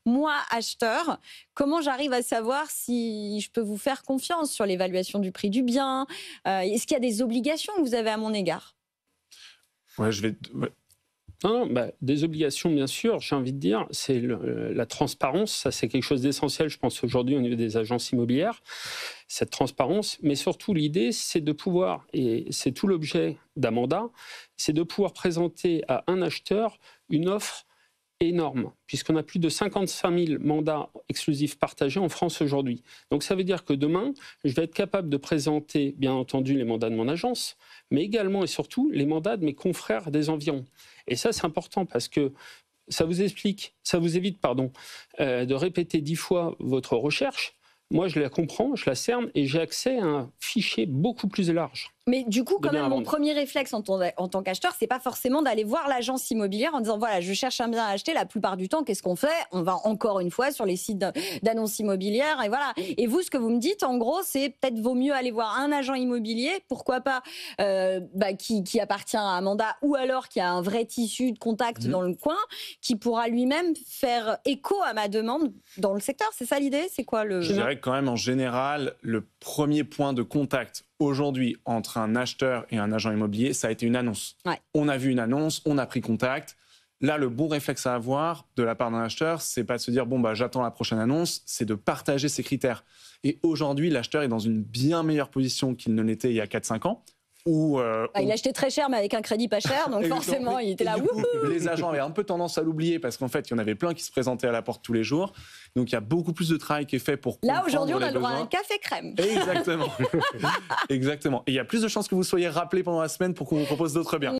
moi, acheteur, comment j'arrive à savoir si je peux vous faire confiance sur l'évaluation du prix du bien? Est-ce qu'il y a des obligations que vous avez à mon égard? Ouais, Non, des obligations, bien sûr, j'ai envie de dire, c'est la transparence, ça c'est quelque chose d'essentiel, je pense, aujourd'hui au niveau des agences immobilières, cette transparence, mais surtout l'idée, c'est de pouvoir, et c'est tout l'objet d'Amanda, c'est de pouvoir présenter à un acheteur une offre énorme, puisqu'on a plus de 55 000 mandats exclusifs partagés en France aujourd'hui. Donc ça veut dire que demain, je vais être capable de présenter, bien entendu, les mandats de mon agence, mais également et surtout les mandats de mes confrères des environs. Et ça, c'est important parce que ça vous évite, de répéter 10 fois votre recherche. Moi, je la comprends, je la cerne et j'ai accès à un fichier beaucoup plus large. Mais du coup, quand même, mon premier réflexe en tant qu'acheteur, c'est pas forcément d'aller voir l'agence immobilière en disant voilà, je cherche un bien à acheter. La plupart du temps, qu'est-ce qu'on fait? On va encore une fois sur les sites d'annonces immobilières et voilà. Et vous, ce que vous me dites, en gros, c'est peut-être vaut mieux aller voir un agent immobilier, pourquoi pas, qui appartient à Amanda ou alors qui a un vrai tissu de contact dans le coin, qui pourra lui-même faire écho à ma demande dans le secteur. C'est ça l'idée? C'est quoi le... Je dirais que quand même, en général, le premier point de contact aujourd'hui entre un acheteur et un agent immobilier, ça a été une annonce. Ouais. On a vu une annonce, on a pris contact. Là, le bon réflexe à avoir de la part d'un acheteur, c'est pas de se dire j'attends la prochaine annonce, c'est de partager ses critères. Et aujourd'hui, l'acheteur est dans une bien meilleure position qu'il ne l'était il y a 4-5 ans. Il achetait très cher, mais avec un crédit pas cher, donc forcément, il était là. Les agents avaient un peu tendance à l'oublier parce qu'en fait, il y en avait plein qui se présentaient à la porte tous les jours. Donc, il y a beaucoup plus de travail qui est fait pour comprendre. Là, aujourd'hui, on a le droit à besoins. un café crème. Exactement. Exactement. Et il y a plus de chances que vous soyez rappelé pendant la semaine pour qu'on vous propose d'autres biens.